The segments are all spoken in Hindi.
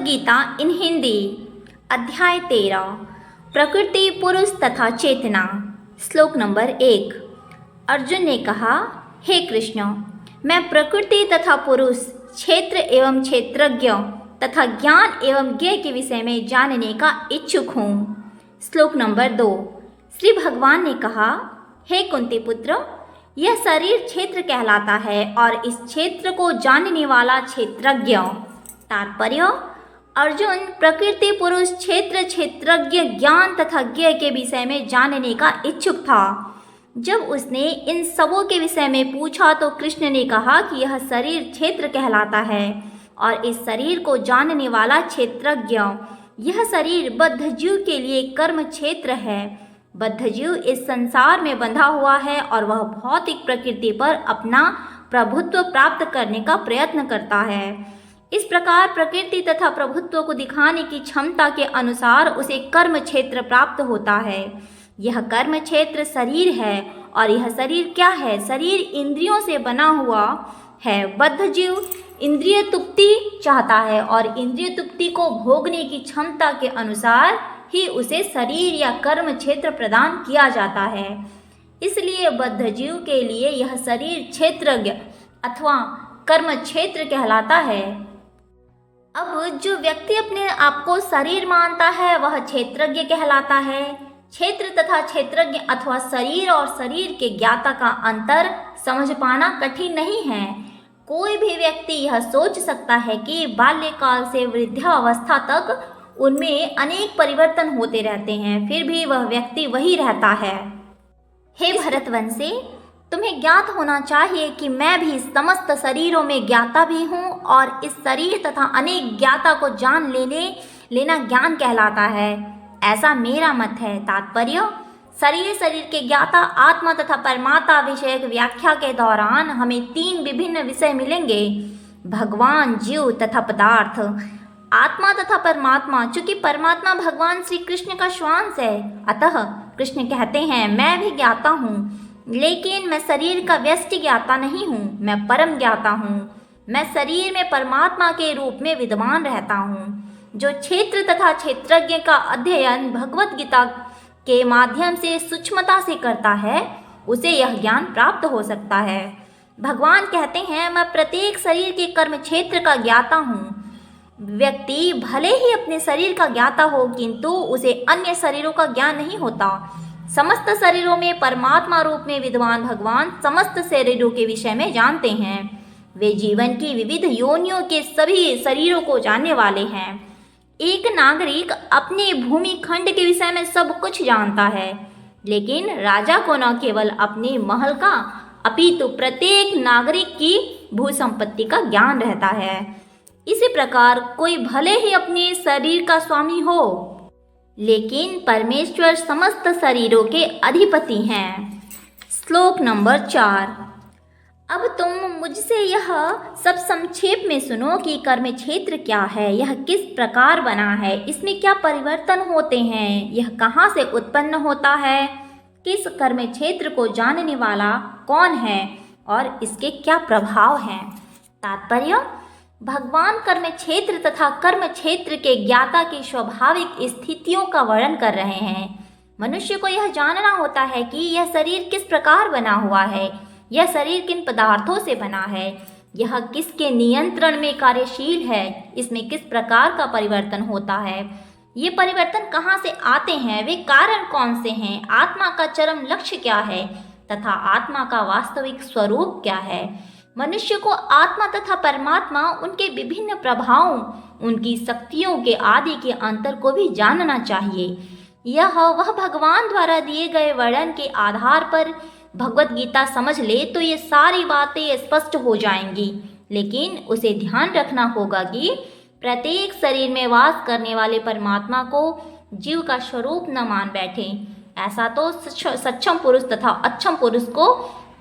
गीता इन हिंदी, अध्याय 13, प्रकृति, पुरुष तथा चेतना। श्लोक नंबर 1। अर्जुन ने कहा, हे कृष्ण, मैं प्रकृति तथा पुरुष, क्षेत्र एवं क्षेत्रज्ञ तथा ज्ञान एवं ज्ञ के विषय में जानने का इच्छुक हूँ। श्लोक नंबर 2। श्री भगवान ने कहा, हे कुंती पुत्र, यह शरीर क्षेत्र कहलाता है और इस क्षेत्र को जानने वाला क्षेत्रज्ञ। तात्पर्य: अर्जुन प्रकृति, पुरुष, क्षेत्र, क्षेत्रज्ञ, ज्ञान तथा ज्ञ के विषय में जानने का इच्छुक था। जब उसने इन सबों के विषय में पूछा तो कृष्ण ने कहा कि यह शरीर क्षेत्र कहलाता है और इस शरीर को जानने वाला क्षेत्रज्ञ। यह शरीर बद्ध जीव के लिए कर्म क्षेत्र है। बद्ध जीव इस संसार में बंधा हुआ है और वह भौतिक प्रकृति पर अपना प्रभुत्व प्राप्त करने का प्रयत्न करता है। इस प्रकार प्रकृति तथा प्रभुत्व को दिखाने की क्षमता के अनुसार उसे कर्म क्षेत्र प्राप्त होता है। यह कर्म क्षेत्र शरीर है और यह शरीर क्या है? शरीर इंद्रियों से बना हुआ है। बद्ध जीव इंद्रिय तृप्ति चाहता है और इंद्रिय तृप्ति को भोगने की क्षमता के अनुसार ही उसे शरीर या कर्म क्षेत्र प्रदान किया जाता है। इसलिए बद्ध जीव के लिए यह शरीर क्षेत्रज्ञ अथवा कर्म क्षेत्र कहलाता है। अब जो व्यक्ति अपने आप को शरीर मानता है वह क्षेत्रज्ञ कहलाता है। क्षेत्र तथा क्षेत्रज्ञ अथवा शरीर और शरीर के ज्ञाता का अंतर समझ पाना कठिन नहीं है। कोई भी व्यक्ति यह सोच सकता है कि बाल्यकाल से वृद्धावस्था तक उनमें अनेक परिवर्तन होते रहते हैं, फिर भी वह व्यक्ति वही रहता है। हे भरतवंशी, तुम्हें ज्ञात होना चाहिए कि मैं भी समस्त शरीरों में ज्ञाता भी हूँ और इस शरीर तथा अनेक ज्ञाता को जान लेना ज्ञान कहलाता है। ऐसा मेरा मत है। तात्पर्य: शरीर के ज्ञाता आत्मा तथा परमात्मा विषयक व्याख्या के दौरान हमें 3 विभिन्न विषय मिलेंगे: भगवान, जीव तथा पदार्थ। आत्मा तथा परमात्मा। चूंकि परमात्मा भगवान श्री कृष्ण का श्वांश है, अतः कृष्ण कहते हैं, मैं भी ज्ञाता हूँ, लेकिन मैं शरीर का व्यष्टि ज्ञाता नहीं हूँ, मैं परम ज्ञाता हूँ। मैं शरीर में परमात्मा के रूप में विद्यमान रहता हूँ। जो क्षेत्र तथा क्षेत्रज्ञ का अध्ययन भगवत गीता के माध्यम से सूक्ष्मता से करता है, उसे यह ज्ञान प्राप्त हो सकता है। भगवान कहते हैं, मैं प्रत्येक शरीर के कर्म क्षेत्र का ज्ञाता हूँ। व्यक्ति भले ही अपने शरीर का ज्ञाता हो, किंतु उसे अन्य शरीरों का ज्ञान नहीं होता। समस्त शरीरों में परमात्मा रूप में विद्वान भगवान समस्त शरीरों के विषय में जानते हैं। वे जीवन की विविध योनियों के सभी शरीरों को जानने वाले हैं। एक नागरिक अपने भूमि खंड के विषय में सब कुछ जानता है, लेकिन राजा को न केवल अपने महल का अपितु प्रत्येक नागरिक की भू संपत्ति का ज्ञान रहता है। इसी प्रकार कोई भले ही अपने शरीर का स्वामी हो, लेकिन परमेश्वर समस्त शरीरों के अधिपति हैं। श्लोक नंबर 4। अब तुम मुझसे यह सब संक्षेप में सुनो कि कर्म क्षेत्र क्या है, यह किस प्रकार बना है, इसमें क्या परिवर्तन होते हैं, यह कहाँ से उत्पन्न होता है, किस कर्म क्षेत्र को जानने वाला कौन है और इसके क्या प्रभाव हैं। तात्पर्य: भगवान कर्म क्षेत्र तथा कर्म क्षेत्र के ज्ञाता की स्वाभाविक स्थितियों का वर्णन कर रहे हैं। मनुष्य को यह जानना होता है कि यह शरीर किस प्रकार बना हुआ है, यह शरीर किन पदार्थों से बना है, यह किसके नियंत्रण में कार्यशील है, इसमें किस प्रकार का परिवर्तन होता है, ये परिवर्तन कहाँ से आते हैं, वे कारण कौन से हैं, आत्मा का चरम लक्ष्य क्या है तथा आत्मा का वास्तविक स्वरूप क्या है। मनुष्य को आत्मा तथा परमात्मा, उनके विभिन्न प्रभावों, उनकी शक्तियों के आदि के अंतर को भी जानना चाहिए। यह वह भगवान द्वारा दिए गए वर्णन के आधार पर भगवत गीता समझ ले तो ये सारी बातें स्पष्ट हो जाएंगी। लेकिन उसे ध्यान रखना होगा कि प्रत्येक शरीर में वास करने वाले परमात्मा को जीव का स्वरूप न मान बैठे। ऐसा तो सक्षम पुरुष तथा अक्षम पुरुष को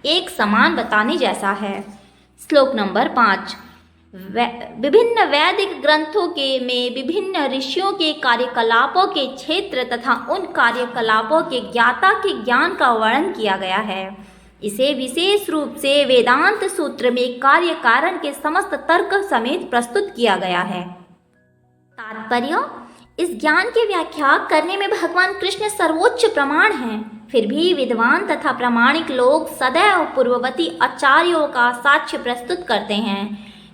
एक समान बताने जैसा है। श्लोक नंबर 5। विभिन्न वैदिक ग्रंथों में विभिन्न ऋषियों के कार्यकलापों के क्षेत्र तथा उन कार्यकलापों के ज्ञाता के ज्ञान का वर्णन किया गया है। इसे विशेष रूप से वेदांत सूत्र में कार्य कारण के समस्त तर्क समेत प्रस्तुत किया गया है। तात्पर्य, इस ज्ञान की व्याख्या करने में भगवान कृष्ण सर्वोच्च प्रमाण हैं। फिर भी विद्वान तथा प्रामाणिक लोग सदैव पूर्ववर्ती आचार्यों का साक्ष्य प्रस्तुत करते हैं।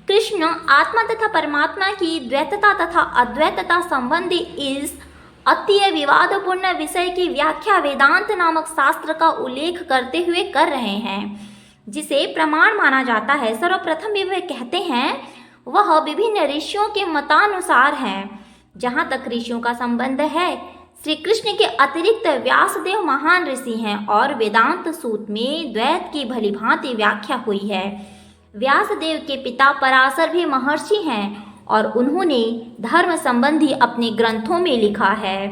कृष्ण आत्मा तथा परमात्मा की द्वैतता तथा अद्वैतता संबंधी इस अति विवादपूर्ण विषय की व्याख्या वेदांत नामक शास्त्र का उल्लेख करते हुए कर रहे हैं, जिसे प्रमाण माना जाता है। सर्वप्रथम वे कहते हैं वह विभिन्न ऋषियों के मतानुसार है। जहाँ तक ऋषियों का संबंध है, श्री कृष्ण के अतिरिक्त व्यासदेव महान ऋषि हैं और वेदांत सूत्र में द्वैत की भली भांति व्याख्या हुई है। व्यासदेव के पिता पराशर भी महर्षि हैं और उन्होंने धर्म संबंधी अपने ग्रंथों में लिखा है,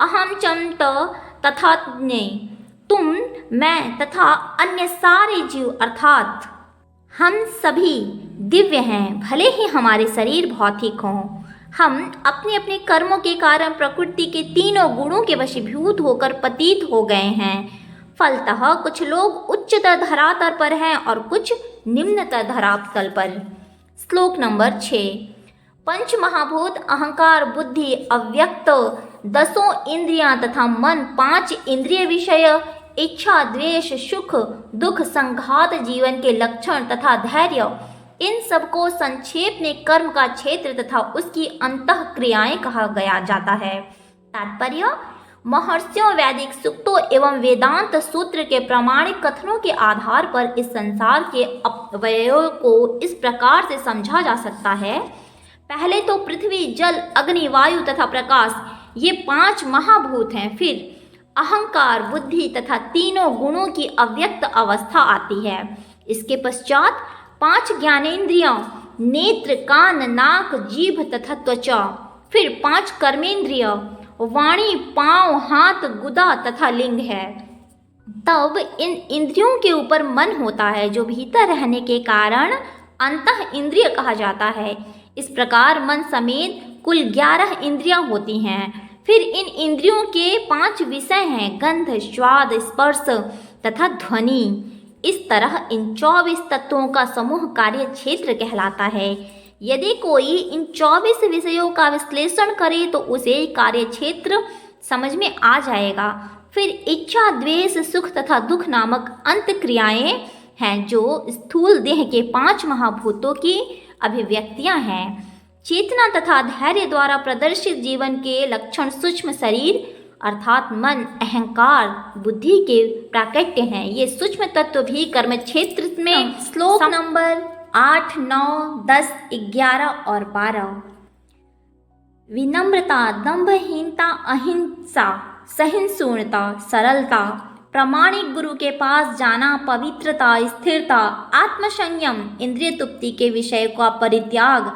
अहम चंत तथा तुम, मैं तथा अन्य सारे जीव अर्थात हम सभी दिव्य हैं, भले ही हमारे शरीर भौतिक हों। हम अपने अपने कर्मों के कारण प्रकृति के तीनों गुणों के वशीभूत होकर पतित हो गए हैं। फलतः कुछ लोग उच्चतर धरातल पर हैं और कुछ निम्नतर धरातल पर। श्लोक नंबर 6। पंच महाभूत अहंकार, बुद्धि, अव्यक्त, 10 इंद्रियां तथा मन, 5 इंद्रिय विषय, इच्छा, द्वेष, सुख, दुख, संघात, जीवन के लक्षण तथा धैर्य, इन सबको संक्षेप में कर्म का क्षेत्र तथा उसकी अंतः क्रियाएं कहा गया जाता है। तात्पर्य, महर्षियों, वैदिक सूक्तों एवं वेदांत सूत्र के प्रामाणिक कथनों के आधार पर इस संसार के अवयवों को इस प्रकार से समझा जा सकता है। पहले तो पृथ्वी, जल, अग्नि, वायु तथा प्रकाश, ये 5 महाभूत हैं। फिर अहंकार, बुद्धि तथा तीनों गुणों की अव्यक्त अवस्था आती है। इसके पश्चात 5 ज्ञानेंद्रियां, नेत्र, कान, नाक, जीभ तथा त्वचा। फिर 5 कर्मेंद्रिय, वाणी, पांव, हाथ, गुदा तथा लिंग है। तब इन इंद्रियों के ऊपर मन होता है, जो भीतर रहने के कारण अंतः इंद्रिय कहा जाता है। इस प्रकार मन समेत कुल 11 इंद्रियां होती हैं। फिर इन इंद्रियों के 5 विषय हैं, गंध, स्वाद, स्पर्श तथा ध्वनि। इस तरह इन 24 तत्वों का समूह कार्य क्षेत्र कहलाता है। यदि कोई इन 24 विषयों का विश्लेषण करे तो उसे कार्य क्षेत्र समझ में आ जाएगा। फिर इच्छा, द्वेष, सुख तथा दुख नामक अंत क्रियाएं हैं, जो स्थूल देह के 5 महाभूतों की अभिव्यक्तियां हैं। चेतना तथा धैर्य द्वारा प्रदर्शित जीवन के लक्षण सूक्ष्म शरीर अर्थात मन, अहंकार, बुद्धि के प्राकट्य हैं। ये सूक्ष्म तत्व भी कर्म क्षेत्र में। श्लोक नंबर 8, 9, 10, 11 और 12। विनम्रता, दंभहीनता, अहिंसा, सहिष्णुता, सरलता, प्रामाणिक गुरु के पास जाना, पवित्रता, स्थिरता, आत्मसंयम, इंद्रिय तृप्ति के विषय का परित्याग,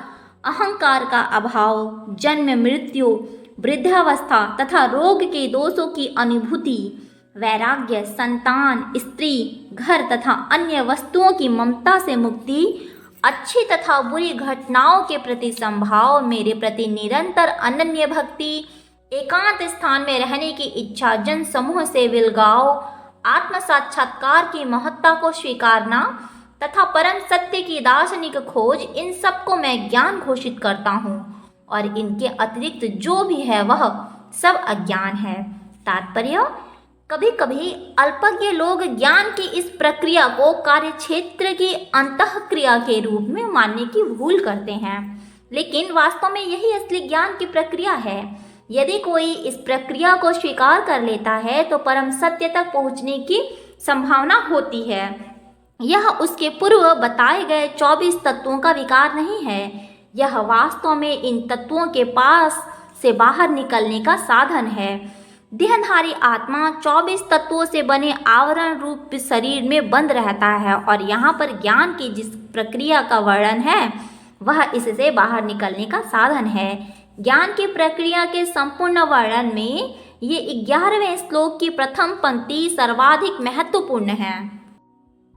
अहंकार का अभाव, जन्म, मृत्यु, वृद्धावस्था तथा रोग के दोषों की अनुभूति, वैराग्य, संतान, स्त्री, घर तथा अन्य वस्तुओं की ममता से मुक्ति, अच्छी तथा बुरी घटनाओं के प्रति संभाव, मेरे प्रति निरंतर अनन्य भक्ति, एकांत स्थान में रहने की इच्छा, जन समूह से विलगाव, आत्म साक्षात्कार की महत्ता को स्वीकारना तथा परम सत्य की दार्शनिक खोज, इन सबको मैं ज्ञान घोषित करता हूँ और इनके अतिरिक्त जो भी है वह सब अज्ञान है। तात्पर्य, कभी कभी अल्पज्ञ लोग ज्ञान की इस प्रक्रिया को कार्य क्षेत्र की अंतःक्रिया के रूप में मानने की भूल करते हैं, लेकिन वास्तव में यही असली ज्ञान की प्रक्रिया है। यदि कोई इस प्रक्रिया को स्वीकार कर लेता है तो परम सत्य तक पहुँचने की संभावना होती है। यह उसके पूर्व बताए गए 24 तत्वों का विकार नहीं है, यह वास्तव में इन तत्वों के पास से बाहर निकलने का साधन है। देहधारी आत्मा 24 तत्वों से बने आवरण रूप शरीर में बंद रहता है और यहाँ पर ज्ञान की जिस प्रक्रिया का वर्णन है वह इससे बाहर निकलने का साधन है। ज्ञान की प्रक्रिया के संपूर्ण वर्णन में ये 11वें श्लोक की प्रथम पंक्ति सर्वाधिक महत्वपूर्ण है।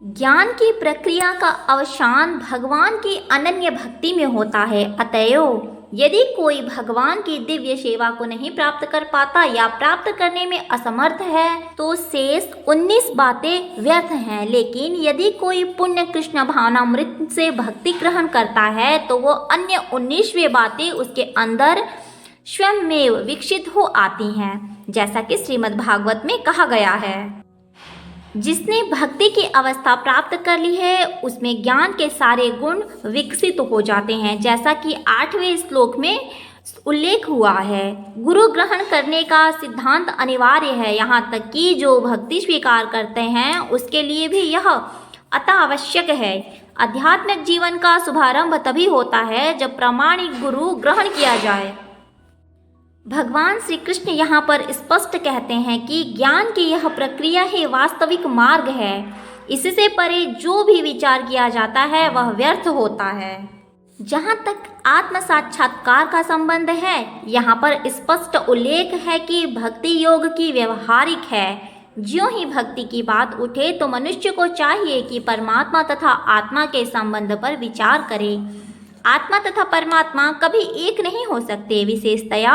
ज्ञान की प्रक्रिया का अवसान भगवान की अनन्य भक्ति में होता है। अतएव यदि कोई भगवान की दिव्य सेवा को नहीं प्राप्त कर पाता या प्राप्त करने में असमर्थ है तो शेष 19 बातें व्यर्थ हैं। लेकिन यदि कोई पुण्य कृष्ण भावनामृत से भक्ति ग्रहण करता है तो वो अन्य 19वें बातें उसके अंदर स्वयं में विकसित हो आती हैं, जैसा कि श्रीमद् भागवत में कहा गया है। जिसने भक्ति की अवस्था प्राप्त कर ली है उसमें ज्ञान के सारे गुण विकसित हो जाते हैं, जैसा कि 8वें श्लोक में उल्लेख हुआ है। गुरु ग्रहण करने का सिद्धांत अनिवार्य है, यहाँ तक कि जो भक्ति स्वीकार करते हैं उसके लिए भी यह अति आवश्यक है। आध्यात्मिक जीवन का शुभारंभ तभी होता है जब प्रामाणिक गुरु ग्रहण किया जाए। भगवान श्री कृष्ण यहाँ पर स्पष्ट कहते हैं कि ज्ञान की यह प्रक्रिया ही वास्तविक मार्ग है। इससे परे जो भी विचार किया जाता है वह व्यर्थ होता है। जहाँ तक आत्म साक्षात्कार का संबंध है, यहाँ पर स्पष्ट उल्लेख है कि भक्ति योग की व्यवहारिक है। ज्यों ही भक्ति की बात उठे तो मनुष्य को चाहिए कि परमात्मा तथा आत्मा के संबंध पर विचार करे। आत्मा तथा परमात्मा कभी एक नहीं हो सकते, विशेषतया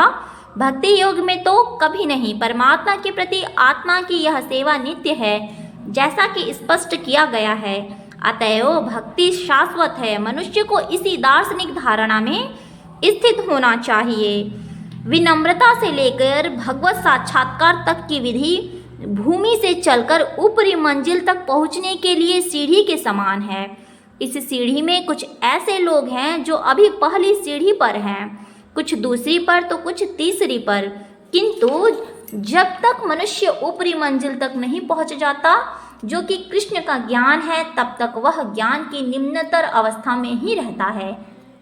भक्ति योग में तो कभी नहीं। परमात्मा के प्रति आत्मा की यह सेवा नित्य है, जैसा कि स्पष्ट किया गया है। अतएव भक्ति शाश्वत है। मनुष्य को इसी दार्शनिक धारणा में स्थित होना चाहिए। विनम्रता से लेकर भगवत साक्षात्कार तक की विधि भूमि से चलकर ऊपरी मंजिल तक पहुंचने के लिए सीढ़ी के समान है। इस सीढ़ी में कुछ ऐसे लोग हैं जो अभी पहली सीढ़ी पर हैं, कुछ दूसरी पर तो कुछ तीसरी पर, किंतु जब तक मनुष्य ऊपरी मंजिल तक नहीं पहुंच जाता जो कि कृष्ण का ज्ञान है, तब तक वह ज्ञान की निम्नतर अवस्था में ही रहता है।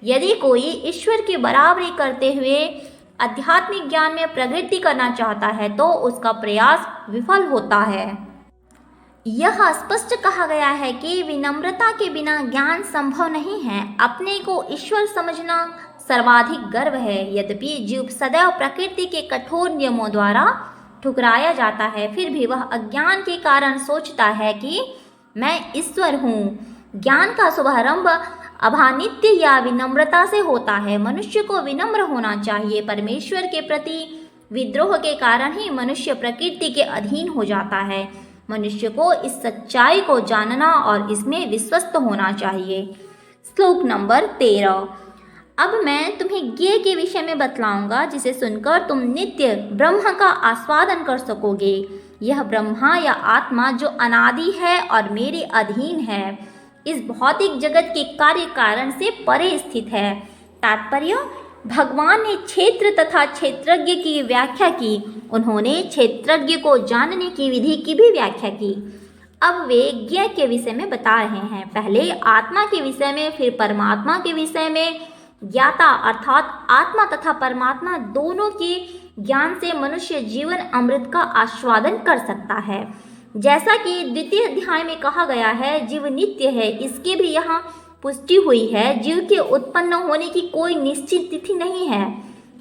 यदि कोई ईश्वर की बराबरी करते हुए आध्यात्मिक ज्ञान में प्रगति करना चाहता है तो उसका प्रयास विफल होता है। यह स्पष्ट कहा गया है कि विनम्रता के बिना ज्ञान संभव नहीं है। अपने को ईश्वर समझना सर्वाधिक गर्व है। यद्यपि जीव सदैव प्रकृति के कठोर नियमों द्वारा ठुकराया जाता है, फिर भी वह अज्ञान के कारण सोचता है कि मैं ईश्वर हूँ। ज्ञान का शुभारंभ अभानित्य या विनम्रता से होता है। मनुष्य को विनम्र होना चाहिए। परमेश्वर के प्रति विद्रोह के कारण ही मनुष्य प्रकृति के अधीन हो जाता है। मनुष्य को इस सच्चाई को जानना और इसमें विश्वस्त होना चाहिए। श्लोक नंबर 13। अब मैं तुम्हें ज्ञेय के विषय में बतलाऊंगा, जिसे सुनकर तुम नित्य ब्रह्म का आस्वादन कर सकोगे। यह ब्रह्मा या आत्मा जो अनादि है और मेरे अधीन है, इस भौतिक जगत के कार्य कारण से परे स्थित है। तात्पर्य, भगवान ने क्षेत्र तथा क्षेत्रज्ञ की व्याख्या की। उन्होंने क्षेत्रज्ञ को जानने की विधि की भी व्याख्या की। अब वे ज्ञेय के विषय में बता रहे हैं। पहले आत्मा के विषय में, फिर परमात्मा के विषय में। ज्ञाता अर्थात आत्मा तथा परमात्मा दोनों के ज्ञान से मनुष्य जीवन अमृत का आस्वादन कर सकता है। जैसा कि द्वितीय अध्याय में कहा गया है, जीव नित्य है, इसकी भी यहाँ पुष्टि हुई है। जीव के उत्पन्न होने की कोई निश्चित तिथि नहीं है,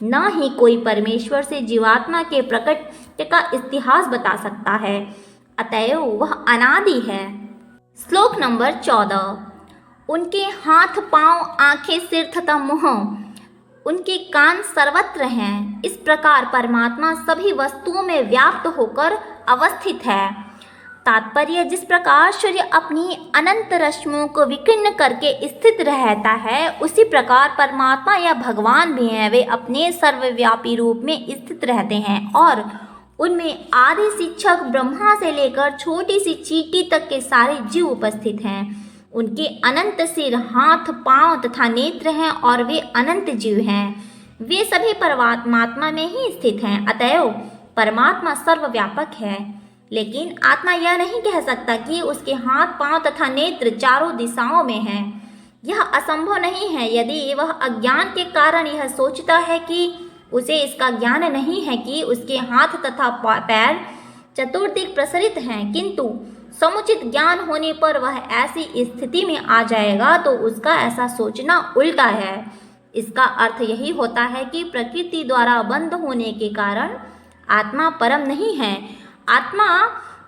न ही कोई परमेश्वर से जीवात्मा के प्रकट का इतिहास बता सकता है। अतएव वह अनादि है। श्लोक नंबर 14। उनके हाथ, पांव, आंखें, सिर तथा मुंह, उनके कान सर्वत्र हैं। इस प्रकार परमात्मा सभी वस्तुओं में व्याप्त होकर अवस्थित है। तात्पर्य, जिस प्रकार सूर्य अपनी अनंत रश्मियों को विकीर्ण करके स्थित रहता है, उसी प्रकार परमात्मा या भगवान भी हैं। वे अपने सर्वव्यापी रूप में स्थित रहते हैं और उनमें आदि शिक्षक ब्रह्मा से लेकर छोटी सी चींटी तक के सारे जीव उपस्थित हैं। उनके अनंत सिर, हाथ, पांव तथा नेत्र हैं और वे अनंत जीव हैं। वे सभी परमात्मा में ही स्थित हैं। अतएव परमात्मा सर्वव्यापक है। लेकिन आत्मा यह नहीं कह सकता कि उसके हाथ, पांव तथा नेत्र चारों दिशाओं में हैं। यह असंभव नहीं है। यदि वह अज्ञान के कारण यह सोचता है कि उसे इसका ज्ञान नहीं है कि उसके हाथ तथा पैर चतुर्दिक प्रसरित हैं, किंतु समुचित ज्ञान होने पर वह ऐसी स्थिति में आ जाएगा, तो उसका ऐसा सोचना उल्टा है। इसका अर्थ यही होता है कि प्रकृति द्वारा बंद होने के कारण आत्मा परम नहीं है। आत्मा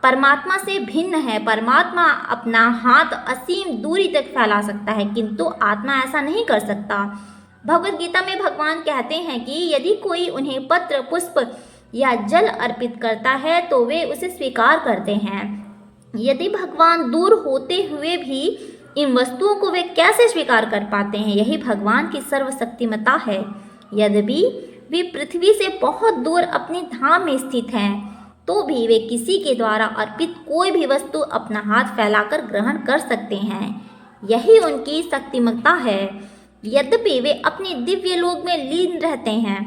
परमात्मा से भिन्न है। परमात्मा अपना हाथ असीम दूरी तक फैला सकता है, किंतु आत्मा ऐसा नहीं कर सकता। भगवद गीता में भगवान कहते हैं कि यदि कोई उन्हें पत्र, पुष्प या जल अर्पित करता है तो वे उसे स्वीकार करते हैं। यदि भगवान दूर होते हुए भी इन वस्तुओं को वे कैसे स्वीकार कर पाते हैं, यही भगवान की सर्वशक्तिमता है। यद्यपि वे पृथ्वी से बहुत दूर अपने धाम में स्थित हैं, तो भी वे किसी के द्वारा अर्पित कोई भी वस्तु अपना हाथ फैलाकर ग्रहण कर सकते हैं। यही उनकी शक्तिमत्ता है। यद्यपि वे अपने दिव्य लोक में लीन रहते हैं,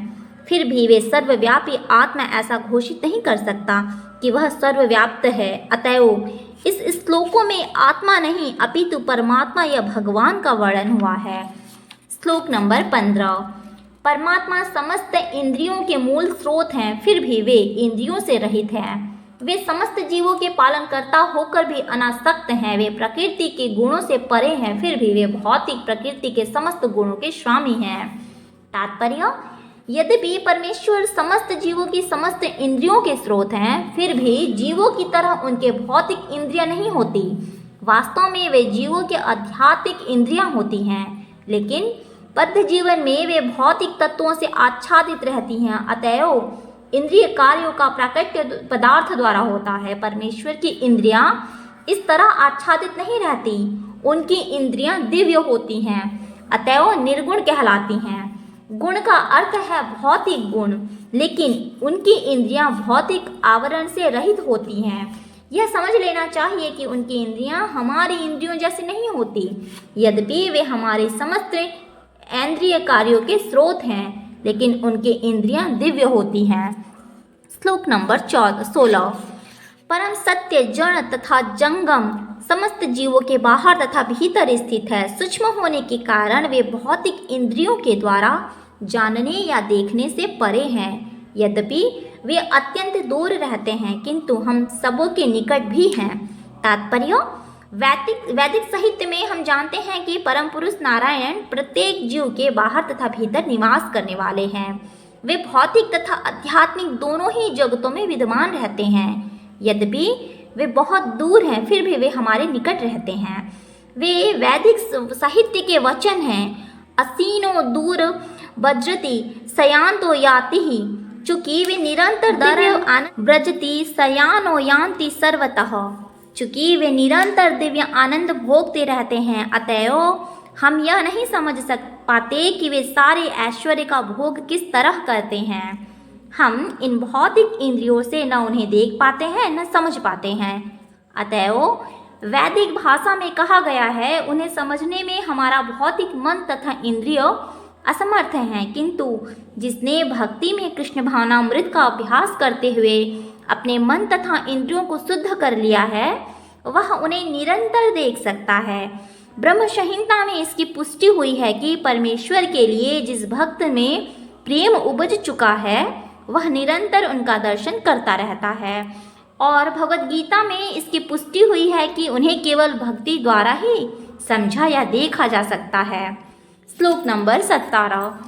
फिर भी वे सर्वव्यापी आत्मा ऐसा घोषित नहीं कर सकता कि वह सर्वव्याप्त है। अतएव इस श्लोकों में आत्मा नहीं अपितु परमात्मा या भगवान का वर्णन हुआ है। श्लोक नंबर 15। परमात्मा समस्त इंद्रियों के मूल स्रोत हैं, फिर भी वे इंद्रियों से रहित हैं। वे समस्त जीवों के पालनकर्ता होकर भी अनासक्त हैं। वे प्रकृति के गुणों से परे हैं, फिर भी वे भौतिक प्रकृति के समस्त गुणों के स्वामी हैं। तात्पर्य: यद्यपि परमेश्वर समस्त जीवों की समस्त इंद्रियों के स्रोत हैं, फिर भी जीवों की तरह उनके भौतिक इंद्रियां नहीं होती। वास्तव में वे जीवों के आध्यात्मिक इंद्रियां होती हैं, लेकिन बद्ध जीवन में वे भौतिक तत्वों से आच्छादित रहती हैं। अतएव इंद्रिय कार्यों का प्राकट्य पदार्थ द्वारा होता है। परमेश्वर की इंद्रियां इस तरह आच्छादित नहीं रहती। उनकी इंद्रियां दिव्य होती हैं, अतएव निर्गुण कहलाती हैं। गुण का अर्थ है भौतिक गुण, लेकिन उनकी इंद्रियां भौतिक आवरण से रहित होती हैं। यह समझ लेना चाहिए कि उनकी इंद्रियां हमारी इंद्रियों जैसी नहीं होती। यद्यपि वे हमारे समस्त इंद्रिय कार्यों के स्रोत हैं, लेकिन उनकी इंद्रियां दिव्य होती हैं। श्लोक नंबर 16। परम सत्य जड़ तथा जंगम समस्त जीवों के बाहर तथा भीतर स्थित है। सूक्ष्म होने के कारण वे भौतिक इंद्रियों के द्वारा जानने या देखने से परे हैं। यद्यपि वे अत्यंत दूर रहते हैं, किंतु हम सबों के निकट भी हैं। तात्पर्य: वैदिक साहित्य में हम जानते हैं कि परम पुरुष नारायण प्रत्येक जीव के बाहर तथा भीतर निवास करने वाले हैं। वे भौतिक तथा आध्यात्मिक दोनों ही जगतों में विद्यमान रहते हैं। यद्यपि वे बहुत दूर हैं, फिर भी वे हमारे निकट रहते हैं। वे वैदिक साहित्य के वचन हैं। असीनो दूर वज्रति सयान्तो याति ही, चूंकि वे निरंतर दिव्य व्रजति सयानो यान्ति सर्वतः। चूंकि वे निरंतर दिव्य आनंद भोगते रहते हैं, अतएव हम यह नहीं समझ पाते कि वे सारे ऐश्वर्य का भोग किस तरह करते हैं। हम इन भौतिक इंद्रियों से न उन्हें देख पाते हैं न समझ पाते हैं। अतएव वैदिक भाषा में कहा गया है, उन्हें समझने में हमारा भौतिक मन तथा इंद्रिय असमर्थ हैं, किंतु जिसने भक्ति में कृष्ण भावनामृत का अभ्यास करते हुए अपने मन तथा इंद्रियों को शुद्ध कर लिया है, वह उन्हें निरंतर देख सकता है। ब्रह्म संहिता में इसकी पुष्टि हुई है कि परमेश्वर के लिए जिस भक्त में प्रेम उपज चुका है, वह निरंतर उनका दर्शन करता रहता है। और भगवद गीता में इसकी पुष्टि हुई है कि उन्हें केवल भक्ति द्वारा ही समझा या देखा जा सकता है। श्लोक नंबर 17।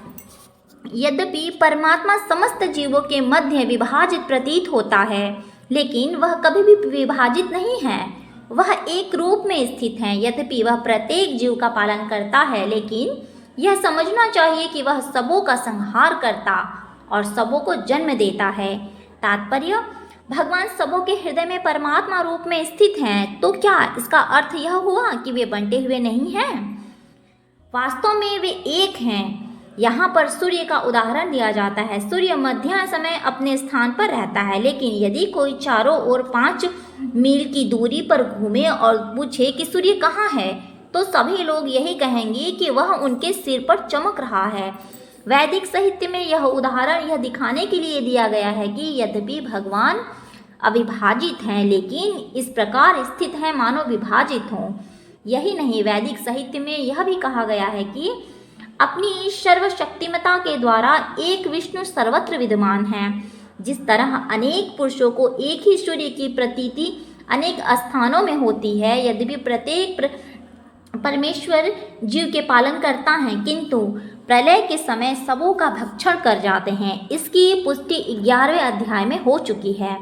यद्यपि परमात्मा समस्त जीवों के मध्य विभाजित प्रतीत होता है, लेकिन वह कभी भी विभाजित नहीं है। वह एक रूप में स्थित है। यद्यपि वह प्रत्येक जीव का पालन करता है, लेकिन यह समझना चाहिए कि वह सबों का संहार करता और सबों को जन्म देता है। तात्पर्य: भगवान सबों के हृदय में परमात्मा रूप में स्थित हैं, तो क्या इसका अर्थ यह हुआ कि वे बंटे हुए नहीं हैं? वास्तव में वे एक हैं। यहाँ पर सूर्य का उदाहरण दिया जाता है। सूर्य मध्याह्न समय अपने स्थान पर रहता है, लेकिन यदि कोई चारों ओर 5 मील की दूरी पर घूमे और पूछे कि सूर्य कहाँ है, तो सभी लोग यही कहेंगे कि वह उनके सिर पर चमक रहा है। वैदिक साहित्य में यह उदाहरण यह दिखाने के लिए दिया गया है कि यद्यपि भगवान अविभाजित हैं, लेकिन इस प्रकार स्थित हैं मानो विभाजित हों। यही नहीं, वैदिक साहित्य में यह भी कहा गया है कि अपनी सर्वशक्तिमता के द्वारा एक विष्णु सर्वत्र विद्यमान है। जिस तरह अनेक पुरुषों को एक ही सूर्य की प्रतीति अनेक स्थानों में होती है, यद्यपि प्रत्येक परमेश्वर जीव के पालन करता है, किंतु प्रलय के समय सबों का भक्षण कर जाते हैं। इसकी पुष्टि 11वें अध्याय में हो चुकी है,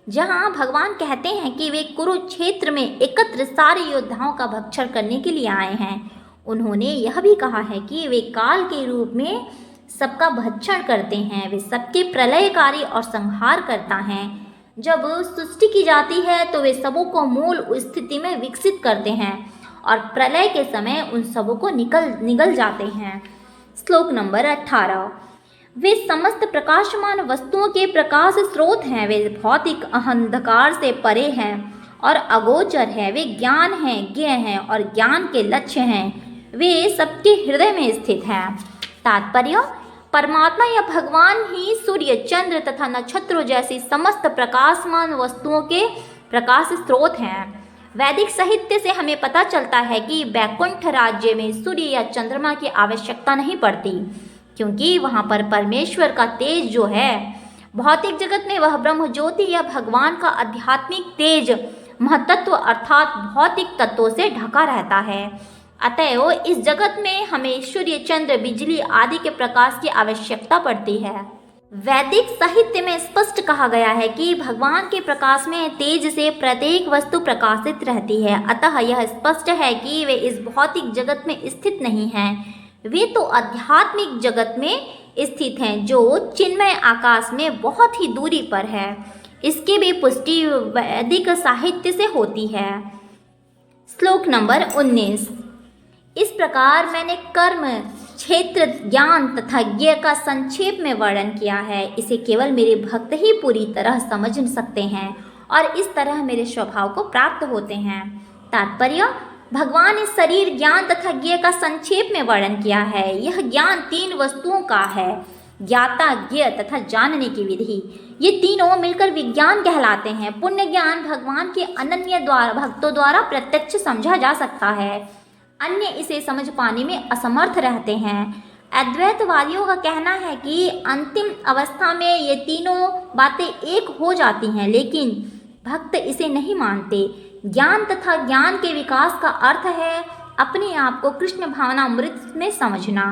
जहां भगवान कहते हैं कि वे कुरुक्षेत्र में एकत्र सारे योद्धाओं का भक्षण करने के लिए आए हैं। उन्होंने यह भी कहा है कि वे काल के रूप में सबका भक्षण करते हैं, वे सबके प्रलयकारी और संहार करता हैं। जब सृष्टि की जाती है तो वे सबों को मूल स्थिति में विकसित करते हैं और प्रलय के समय उन सबों को निगल जाते हैं। श्लोक नंबर 18। वे समस्त प्रकाशमान वस्तुओं के प्रकाश स्रोत हैं, वे भौतिक अंधकार से परे हैं और अगोचर है, वे ज्ञान हैं, ज्ञेय हैं और ज्ञान के लक्ष्य हैं, वे सबके हृदय में स्थित हैं। तात्पर्य, परमात्मा या भगवान ही सूर्य, चंद्र तथा नक्षत्रों जैसी समस्त प्रकाशमान वस्तुओं के प्रकाश स्रोत हैं। वैदिक साहित्य से हमें पता चलता है कि वैकुंठ राज्य में सूर्य या चंद्रमा की आवश्यकता नहीं पड़ती, क्योंकि वहाँ पर परमेश्वर का तेज जो है, भौतिक जगत में वह ब्रह्म ज्योति या भगवान का आध्यात्मिक तेज महतत्व अर्थात भौतिक तत्वों से ढका रहता है। अतएव इस जगत में हमें सूर्य, चंद्र, बिजली आदि के प्रकाश की आवश्यकता पड़ती है। वैदिक साहित्य में स्पष्ट कहा गया है कि भगवान के प्रकाश में तेज से प्रत्येक वस्तु प्रकाशित रहती है। अतः यह स्पष्ट है कि वे इस भौतिक जगत में स्थित नहीं हैं, वे तो आध्यात्मिक जगत में स्थित हैं जो चिन्मय आकाश में बहुत ही दूरी पर है। इसकी भी पुष्टि वैदिक साहित्य से होती है। श्लोक नंबर 19। इस प्रकार मैंने कर्म, क्षेत्र, ज्ञान तथा ज्ञेय का संक्षेप में वर्णन किया है। इसे केवल मेरे भक्त ही पूरी तरह समझ सकते हैं और इस तरह मेरे स्वभाव को प्राप्त होते हैं। तात्पर्य, भगवान ने शरीर, ज्ञान तथा ज्ञेय का संक्षेप में वर्णन किया है। यह ज्ञान 3 वस्तुओं का है, ज्ञाता, ज्ञेय तथा जानने की विधि। ये तीनों मिलकर विज्ञान कहलाते हैं। पुण्य ज्ञान भगवान के अनन्य भक्तों द्वारा प्रत्यक्ष समझा जा सकता है, अन्य इसे समझ पाने में असमर्थ रहते हैं। अद्वैतवादियों का कहना है कि अंतिम अवस्था में ये तीनों बातें एक हो जाती हैं, लेकिन भक्त इसे नहीं मानते। ज्ञान तथा ज्ञान के विकास का अर्थ है अपने आप को कृष्ण भावनामृत में समझना।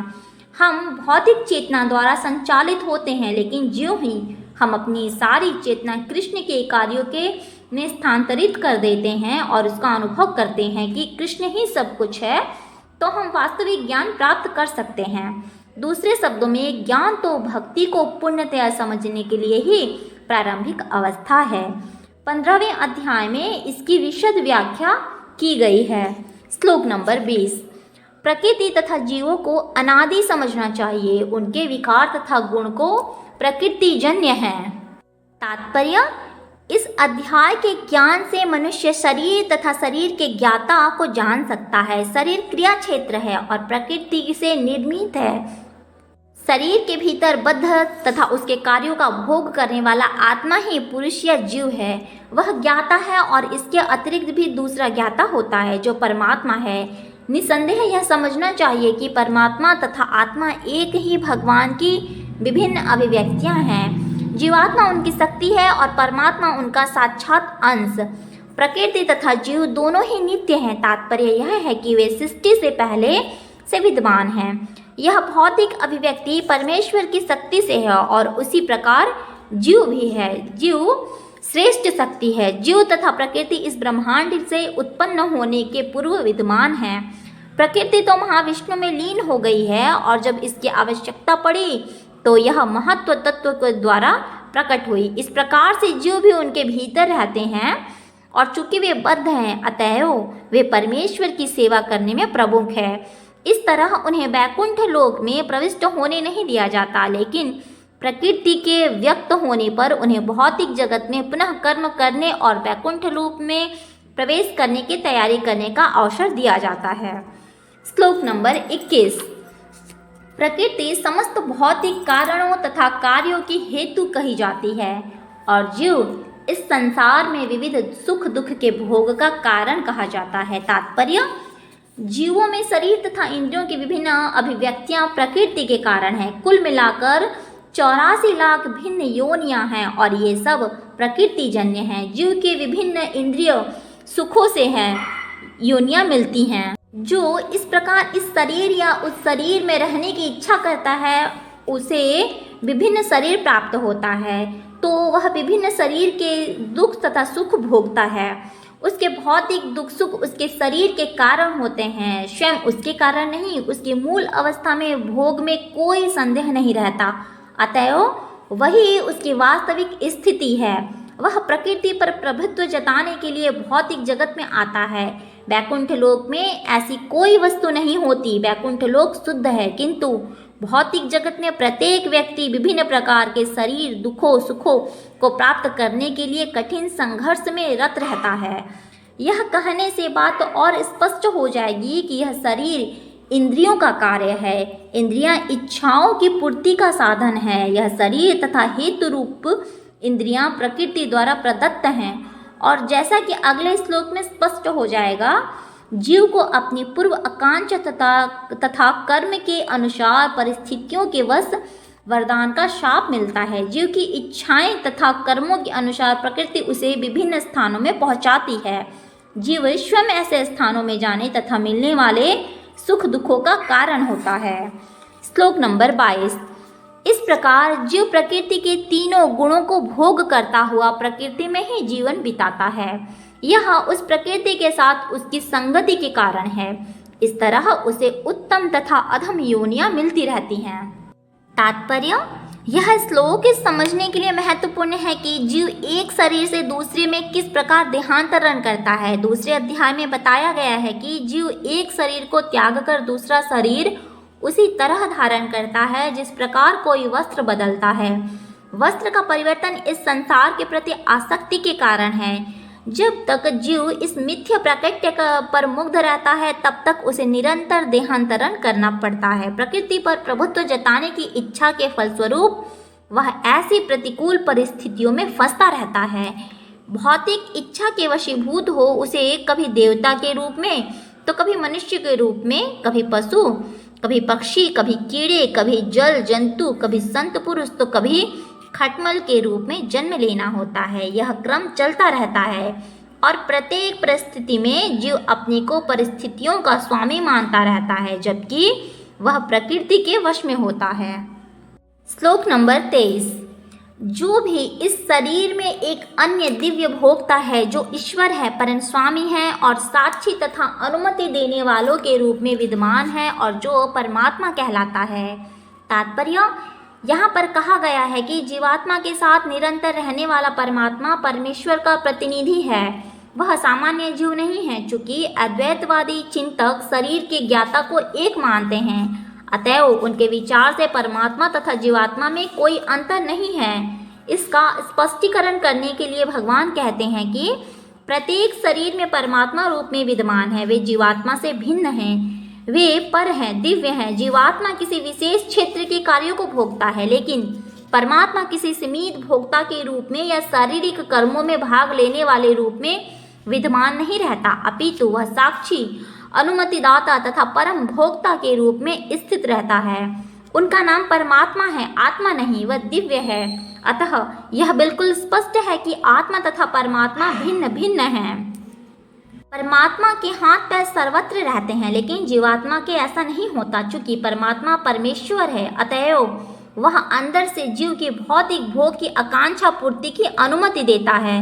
हम भौतिक चेतना द्वारा संचालित होते हैं, लेकिन ज्यों ही हम अपनी सारी चेतना कृष्ण के कार्यों के में स्थानांतरित कर देते हैं और उसका अनुभव करते हैं कि कृष्ण ही सब कुछ है, तो हम वास्तविक ज्ञान प्राप्त कर सकते हैं। दूसरे शब्दों में, ज्ञान तो भक्ति को पूर्णतया समझने के लिए ही प्रारंभिक अवस्था है। 15वें अध्याय में इसकी विशद व्याख्या की गई है। श्लोक नंबर 20। प्रकृति तथा जीवों को अनादि समझना चाहिए, उनके विकार तथा गुण को प्रकृतिजन्य हैं। तात्पर्य, इस अध्याय के ज्ञान से मनुष्य शरीर तथा शरीर के ज्ञाता को जान सकता है। शरीर क्रिया क्षेत्र है और प्रकृति से निर्मित है। शरीर के भीतर बद्ध तथा उसके कार्यों का भोग करने वाला आत्मा ही पुरुष या जीव है। वह ज्ञाता है और इसके अतिरिक्त भी दूसरा ज्ञाता होता है जो परमात्मा है। निसंदेह यह समझना चाहिए कि परमात्मा तथा आत्मा एक ही भगवान की विभिन्न अभिव्यक्तियां हैं। जीवात्मा उनकी शक्ति है और परमात्मा उनका साक्षात अंश। प्रकृति तथा जीव दोनों ही नित्य हैं। तात्पर्य यह है कि वे सृष्टि से पहले से विद्यमान हैं। यह भौतिक अभिव्यक्ति परमेश्वर की शक्ति से है और उसी प्रकार जीव भी है। जीव श्रेष्ठ शक्ति है। जीव तथा प्रकृति इस ब्रह्मांड से उत्पन्न होने के पूर्व विद्यमान है। प्रकृति तो महाविष्णु में लीन हो गई है और जब इसकी आवश्यकता पड़ी तो यह महत्व तत्व के द्वारा प्रकट हुई। इस प्रकार से जीव भी उनके भीतर रहते हैं और चूंकि वे बद्ध हैं, अतएव वे परमेश्वर की सेवा करने में प्रमुख है। इस तरह उन्हें वैकुंठ लोक में प्रविष्ट होने नहीं दिया जाता, लेकिन प्रकृति के व्यक्त होने पर उन्हें भौतिक जगत में पुनः कर्म करने और वैकुंठ लोक में प्रवेश करने की तैयारी करने का अवसर दिया जाता है। श्लोक नंबर 21। प्रकृति समस्त भौतिक कारणों तथा कार्यों की हेतु कही जाती है और जीव इस संसार में विविध सुख दुख के भोग का कारण कहा जाता है। तात्पर्य, जीवों में शरीर तथा इंद्रियों की विभिन्न अभिव्यक्तियां प्रकृति के कारण हैं। कुल मिलाकर 84 लाख भिन्न योनियां हैं और ये सब प्रकृतिजन्य हैं। जीव के विभिन्न इंद्रिय सुखों से हैं योनियां मिलती हैं। जो इस प्रकार इस शरीर या उस शरीर में रहने की इच्छा करता है, उसे विभिन्न शरीर प्राप्त होता है, तो वह विभिन्न शरीर के दुख तथा सुख भोगता है। उसके भौतिक दुख सुख उसके शरीर के कारण होते हैं, स्वयं उसके कारण नहीं। उसकी मूल अवस्था में भोग में कोई संदेह नहीं रहता, अतएव वही उसकी वास्तविक स्थिति है। वह प्रकृति पर प्रभुत्व जताने के लिए भौतिक जगत में आता है। वैकुंठ लोक में ऐसी कोई वस्तु नहीं होती। वैकुंठ लोक शुद्ध है, किंतु भौतिक जगत में प्रत्येक व्यक्ति विभिन्न प्रकार के शरीर दुखों सुखों को प्राप्त करने के लिए कठिन संघर्ष में रत रहता है। यह कहने से बात और स्पष्ट हो जाएगी कि यह शरीर इंद्रियों का कार्य है। इंद्रियां इच्छाओं की पूर्ति का साधन है। यह शरीर तथा हेतु रूप इंद्रियां प्रकृति द्वारा प्रदत्त हैं। और जैसा कि अगले श्लोक में स्पष्ट हो जाएगा, जीव को अपनी पूर्व आकांक्षा तथा कर्म के अनुसार परिस्थितियों के वश वरदान का शाप मिलता है। जीव की इच्छाएं तथा कर्मों के अनुसार प्रकृति उसे विभिन्न स्थानों में पहुंचाती है। जीव स्वयं ऐसे स्थानों में जाने तथा मिलने वाले सुख दुखों का कारण होता है। श्लोक नंबर 22। इस प्रकार जीव प्रकृति के तीनों गुणों को भोग करता हुआ प्रकृति में ही जीवन बिताता है। यह उस प्रकृति के साथ उसकी संगति के कारण है। इस तरह उसे उत्तम तथा अधम योनियां मिलती रहती हैं। तात्पर्य: यह श्लोक इस समझने के लिए महत्वपूर्ण है कि जीव एक शरीर से दूसरे में किस प्रकार देहांतरण करता है। दूसरे अध्याय में बताया गया है कि जीव एक शरीर को त्याग कर दूसरा शरीर उसी तरह धारण करता है जिस प्रकार कोई वस्त्र बदलता है। वस्त्र का परिवर्तन इस संसार के प्रति आसक्ति के कारण है। जब तक जीव इस मिथ्या प्राकृत्य पर मुग्ध रहता है तब तक उसे निरंतर देहांतरण करना पड़ता है। प्रकृति पर प्रभुत्व जताने की इच्छा के फलस्वरूप वह ऐसी प्रतिकूल परिस्थितियों में फंसता रहता है। भौतिक इच्छा के वशीभूत हो उसे कभी देवता के रूप में तो कभी मनुष्य के रूप में, कभी पशु, कभी पक्षी, कभी कीड़े, कभी जल जंतु, कभी संत पुरुष तो कभी खटमल के रूप में जन्म लेना होता है। यह क्रम चलता रहता है और प्रत्येक परिस्थिति में जीव अपने को परिस्थितियों का स्वामी मानता रहता है, जबकि वह प्रकृति के वश में होता है। श्लोक नंबर 23। जो भी इस शरीर में एक अन्य दिव्य भोक्ता है जो ईश्वर है, परम स्वामी है और साक्षी तथा अनुमति देने वालों के रूप में विद्यमान है और जो परमात्मा कहलाता है। तात्पर्य: यहाँ पर कहा गया है कि जीवात्मा के साथ निरंतर रहने वाला परमात्मा परमेश्वर का प्रतिनिधि है। वह सामान्य जीव नहीं है। चूंकि अद्वैतवादी चिंतक शरीर के ज्ञाता को एक मानते हैं, अतएव उनके विचार से परमात्मा तथा जीवात्मा में कोई अंतर नहीं है। इसका स्पष्टीकरण करने के लिए भगवान कहते हैं कि प्रत्येक शरीर में परमात्मा रूप में विद्यमान है। वे जीवात्मा से भिन्न हैं, वे पर हैं, दिव्य हैं। जीवात्मा किसी विशेष क्षेत्र के कार्यों को भोगता है, लेकिन परमात्मा किसी सीमित भोक्ता के रूप में या शारीरिक कर्मों में भाग लेने वाले रूप में विद्यमान नहीं रहता, अपितु वह साक्षी, अनुमतिदाता तथा परम भोक्ता के रूप में स्थित रहता है। उनका नाम परमात्मा है, आत्मा नहीं, वह दिव्य है। अतः यह बिल्कुल स्पष्ट है कि आत्मा तथा परमात्मा भिन्न भिन्न हैं। परमात्मा के हाथ पैर सर्वत्र रहते हैं, लेकिन जीवात्मा के ऐसा नहीं होता। चूंकि परमात्मा परमेश्वर है, अतएव वह अंदर से जीव की भौतिक भोग की आकांक्षा पूर्ति की अनुमति देता है।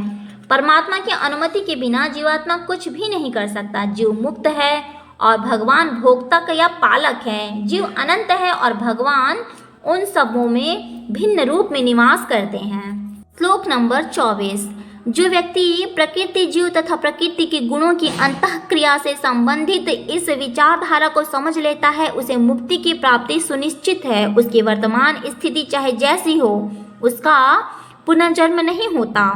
परमात्मा की अनुमति के बिना जीवात्मा कुछ भी नहीं कर सकता। जीव मुक्त है और भगवान भोक्ता का या पालक है। जीव अनंत है और भगवान उन सबों में भिन्न रूप में निवास करते हैं। श्लोक नंबर 24। जो व्यक्ति प्रकृति जीव तथा प्रकृति के गुणों की अंतःक्रिया से संबंधित इस विचारधारा को समझ लेता है, उसे मुक्ति की प्राप्ति सुनिश्चित है। उसकी वर्तमान स्थिति चाहे जैसी हो, उसका पुनर्जन्म नहीं होता।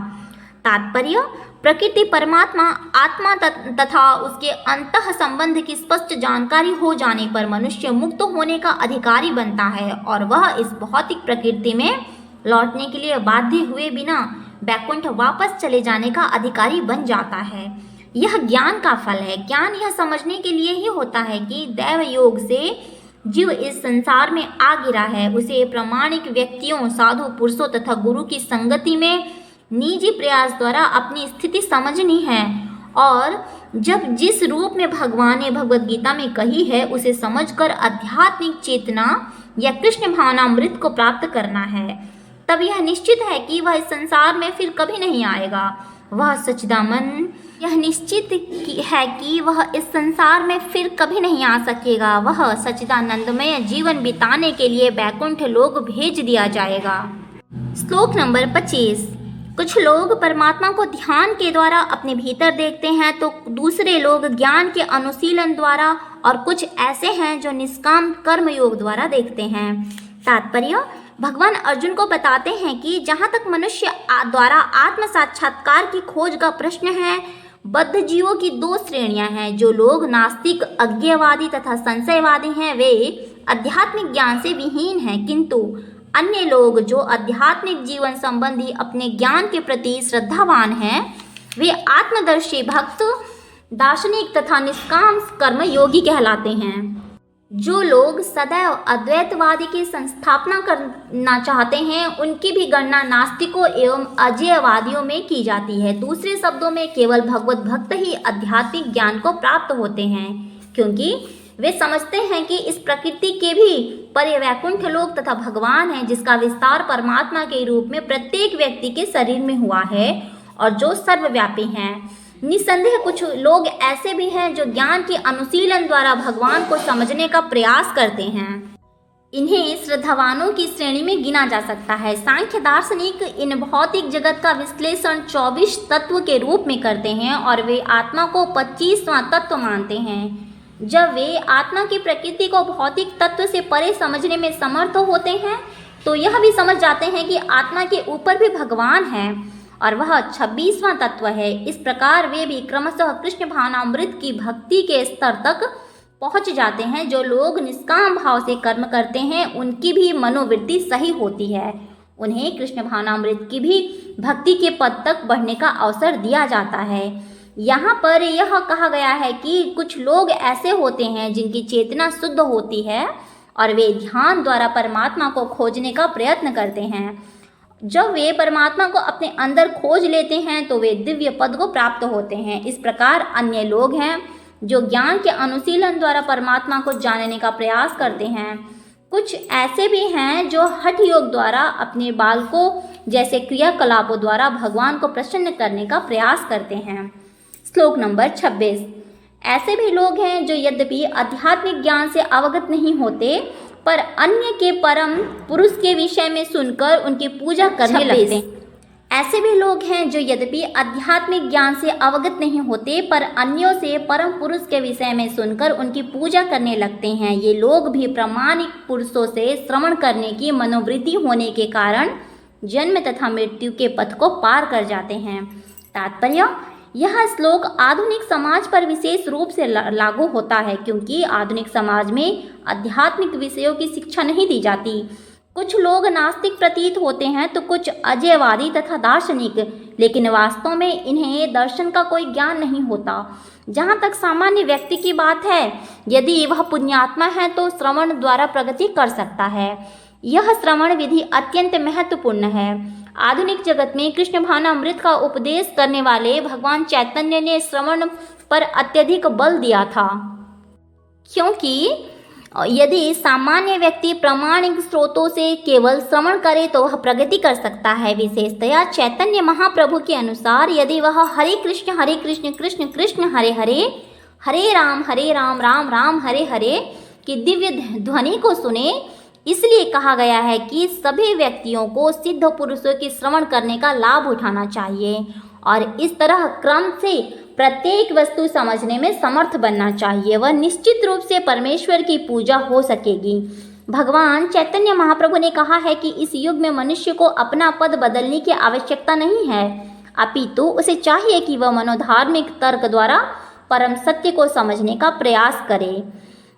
तात्पर्य: प्रकृति, परमात्मा, आत्मा तथा उसके अंतः संबंध की स्पष्ट जानकारी हो जाने पर मनुष्य मुक्त होने का अधिकारी बनता है और वह इस भौतिक प्रकृति में लौटने के लिए बाध्य हुए बिना वैकुंठ वापस चले जाने का अधिकारी बन जाता है। यह ज्ञान का फल है। ज्ञान यह समझने के लिए ही होता है कि दैव योग से जीव इस संसार में आ गिरा है। उसे प्रामाणिक व्यक्तियों, साधु पुरुषों तथा गुरु की संगति में निजी प्रयास द्वारा अपनी स्थिति समझनी है और जब जिस रूप में भगवान ने भगवद गीता में कही है उसे समझकर आध्यात्मिक चेतना या कृष्ण भावनामृत को प्राप्त करना है। तब यह निश्चित है कि वह इस संसार में फिर कभी नहीं आएगा। वह सच्चिदानंद यह निश्चित है कि वह इस संसार में फिर कभी नहीं आ सकेगा। वह सच्चिदानंदमय जीवन बिताने के लिए बैकुंठ लोक भेज दिया जाएगा। श्लोक नंबर 25। कुछ लोग परमात्मा को ध्यान के द्वारा अपने भीतर देखते हैं तो दूसरे लोग ज्ञान के अनुशीलन द्वारा, और कुछ ऐसे हैं जो निष्काम कर्म योग द्वारा देखते हैं। तात्पर्य: भगवान अर्जुन को बताते हैं कि जहाँ तक मनुष्य द्वारा आत्म साक्षात्कार की खोज का प्रश्न है, बद्ध जीवों की दो श्रेणियां हैं। जो लोग नास्तिक, अज्ञेयवादी तथा संशयवादी हैं, वे आध्यात्मिक ज्ञान से विहीन हैं, किंतु अन्य लोग जो आध्यात्मिक जीवन संबंधी अपने ज्ञान के प्रति श्रद्धावान हैं, वे आत्मदर्शी, भक्त, दार्शनिक तथा निष्काम कर्म योगी कहलाते हैं। जो लोग सदैव अद्वैतवादी की संस्थापना करना चाहते हैं, उनकी भी गणना नास्तिकों एवं अज्ञेयवादियों में की जाती है। दूसरे शब्दों में केवल भगवत भक्त ही आध्यात्मिक ज्ञान को प्राप्त होते हैं, क्योंकि वे समझते हैं कि इस प्रकृति के भी परे वैकुंठ लोक तथा भगवान है, जिसका विस्तार परमात्मा के रूप में प्रत्येक व्यक्ति के शरीर में हुआ है और जो सर्वव्यापी हैं। निस्संदेह कुछ लोग ऐसे भी हैं जो ज्ञान के अनुशीलन द्वारा भगवान को समझने का प्रयास करते हैं। इन्हें श्रद्धावानों की श्रेणी में गिना जा सकता है। सांख्य दार्शनिक इन भौतिक जगत का विश्लेषण 24 तत्व के रूप में करते हैं और वे आत्मा को 25वां तत्व मानते हैं। जब वे आत्मा की प्रकृति को भौतिक तत्व से परे समझने में समर्थ होते हैं, तो यह भी समझ जाते हैं कि आत्मा के ऊपर भी भगवान है और वह 26वां तत्व है। इस प्रकार वे भी क्रमशः कृष्ण भावनामृत की भक्ति के स्तर तक पहुंच जाते हैं। जो लोग निष्काम भाव से कर्म करते हैं, उनकी भी मनोवृत्ति सही होती है। उन्हें कृष्ण भावनामृत की भी भक्ति के पद तक बढ़ने का अवसर दिया जाता है। यहाँ पर यह कहा गया है कि कुछ लोग ऐसे होते हैं जिनकी चेतना शुद्ध होती है और वे ध्यान द्वारा परमात्मा को खोजने का प्रयत्न करते हैं। जब वे परमात्मा को अपने अंदर खोज लेते हैं तो वे दिव्य पद को प्राप्त होते हैं। इस प्रकार अन्य लोग हैं जो ज्ञान के अनुशीलन द्वारा परमात्मा को जानने का प्रयास करते हैं। कुछ ऐसे भी हैं जो हठ योग द्वारा अपने बालकों जैसे क्रियाकलापों द्वारा भगवान को प्रसन्न करने का प्रयास करते हैं। श्लोक नंबर 26। ऐसे भी लोग हैं जो यद्यपि आध्यात्मिक ज्ञान से अवगत नहीं होते, पर अन्य के परम पुरुष के विषय में सुनकर उनकी पूजा करने लगते हैं। ऐसे भी लोग हैं जो यद्यपि आध्यात्मिक ज्ञान से अवगत नहीं होते, पर अन्यों से परम पुरुष के विषय में सुनकर उनकी पूजा करने लगते हैं। ये लोग भी प्रामाणिक पुरुषों से श्रवण करने की मनोवृत्ति होने के कारण जन्म तथा मृत्यु के पथ को पार कर जाते हैं। तात्पर्य: यह श्लोक आधुनिक समाज पर विशेष रूप से लागू होता है, क्योंकि आधुनिक समाज में आध्यात्मिक विषयों की शिक्षा नहीं दी जाती। कुछ लोग नास्तिक प्रतीत होते हैं तो कुछ अज्ञेयवादी तथा दार्शनिक, लेकिन वास्तव में इन्हें दर्शन का कोई ज्ञान नहीं होता। जहाँ तक सामान्य व्यक्ति की बात है, यदि वह पुण्यात्मा है तो श्रवण द्वारा प्रगति कर सकता है। यह श्रवण विधि अत्यंत महत्वपूर्ण है। आधुनिक जगत में कृष्ण भावनामृत का उपदेश करने वाले भगवान चैतन्य ने श्रवण पर अत्यधिक बल दिया था, क्योंकि यदि सामान्य व्यक्ति प्रामाणिक स्रोतों से केवल श्रवण करे तो वह प्रगति कर सकता है। विशेषतया चैतन्य महाप्रभु के अनुसार यदि वह हरे कृष्ण कृष्ण कृष्ण हरे हरे, हरे राम राम राम हरे हरे की दिव्य ध्वनि को सुने, इसलिए कहा गया है कि सभी व्यक्तियों को सिद्ध पुरुषों की श्रवण करने का लाभ उठाना चाहिए और इस तरह क्रम से प्रत्येक वस्तु समझने में समर्थ बनना चाहिए। वह निश्चित रूप से परमेश्वर की पूजा हो सकेगी। भगवान चैतन्य महाप्रभु ने कहा है कि इस युग में मनुष्य को अपना पद बदलने की आवश्यकता नहीं है, अपितु उसे चाहिए कि वह मनोधार्मिक तर्क द्वारा परम सत्य को समझने का प्रयास करे।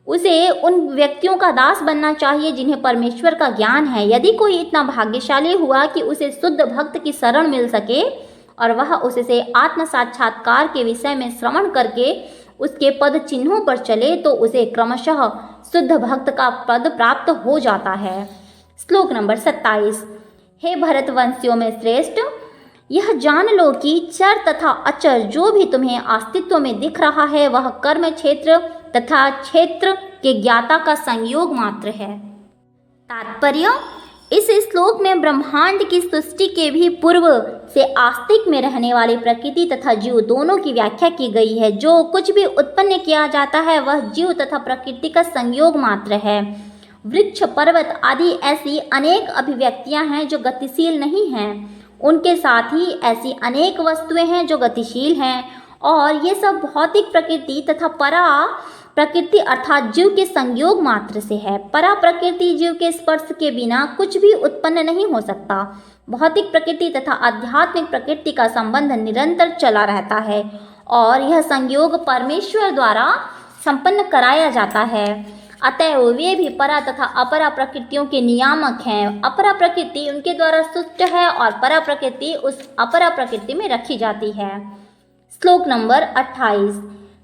उसे उन व्यक्तियों का दास बनना चाहिए जिन्हें परमेश्वर का ज्ञान है। यदि कोई इतना भाग्यशाली हुआ कि उसे शुद्ध भक्त की शरण मिल सके और वह उससे आत्म साक्षात्कार के विषय में श्रवण करके उसके पद चिन्हों पर चले, तो उसे क्रमशः शुद्ध भक्त का पद प्राप्त हो जाता है। श्लोक नंबर 27। हे भरतवंशियों में श्रेष्ठ, यह जान लो कि चर तथा अचर जो भी तुम्हें अस्तित्व में दिख रहा है, वह कर्म क्षेत्र तथा क्षेत्र के ज्ञाता का संयोग मात्र है। तात्पर्य: इस श्लोक श्लोक में ब्रह्मांड की सृष्टि के भी पूर्व से आस्तिक में रहने वाली प्रकृति तथा जीव दोनों की व्याख्या की गई है। जो कुछ भी उत्पन्न किया जाता है वह जीव तथा प्रकृति का संयोग मात्र है। वृक्ष, पर्वत आदि ऐसी अनेक अभिव्यक्तियां हैं जो गतिशील नहीं हैं। उनके साथ ही ऐसी अनेक वस्तुएं हैं जो गतिशील हैं, और ये सब भौतिक प्रकृति तथा परा प्रकृति अर्थात जीव के संयोग मात्र से है। परा प्रकृति जीव के स्पर्श के बिना कुछ भी उत्पन्न नहीं हो सकता। भौतिक प्रकृति तथा आध्यात्मिक प्रकृति का संबंध निरंतर चला रहता है और यह संयोग परमेश्वर द्वारा संपन्न कराया जाता है। अतएव वे भी परा तथा अपरा प्रकृतियों के नियामक हैं। अपरा प्रकृति उनके द्वारा सृष्ट है और परा प्रकृति उस अपरा प्रकृति में रखी जाती है। श्लोक नंबर 28।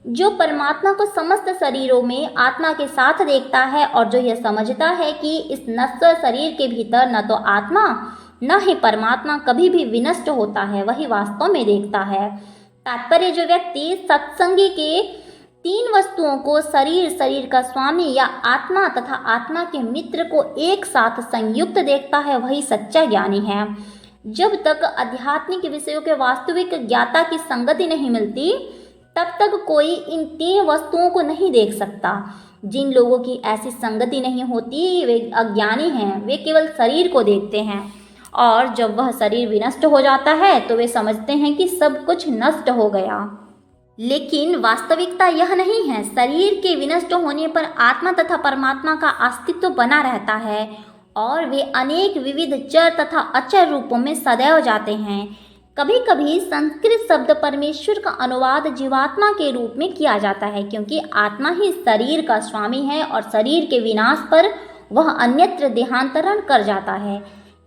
जो परमात्मा को समस्त शरीरों में आत्मा के साथ देखता है और जो यह समझता है कि इस नश्वर शरीर के भीतर न तो आत्मा न ही परमात्मा कभी भी विनष्ट होता है, वही वास्तव में देखता है। तात्पर्य, जो व्यक्ति सत्संगी के तीन वस्तुओं को शरीर, शरीर का स्वामी या आत्मा तथा आत्मा के मित्र को एक साथ संयुक्त देखता है, वही सच्चा ज्ञानी है। जब तक आध्यात्मिक विषयों के वास्तविक ज्ञाता की संगति नहीं मिलती तब तक कोई इन तीन वस्तुओं को नहीं देख सकता। जिन लोगों की ऐसी संगति नहीं होती वे अज्ञानी हैं। वे केवल शरीर को देखते हैं और जब वह शरीर विनष्ट हो जाता है तो वे समझते हैं कि सब कुछ नष्ट हो गया। लेकिन वास्तविकता यह नहीं है। शरीर के विनष्ट होने पर आत्मा तथा परमात्मा का अस्तित्व बना रहता है और वे अनेक विविध चर तथा अचर रूपों में सदैव जाते हैं। कभी कभी संस्कृत शब्द परमेश्वर का अनुवाद जीवात्मा के रूप में किया जाता है, क्योंकि आत्मा ही शरीर का स्वामी है और शरीर के विनाश पर वह अन्यत्र देहांतरण कर जाता है।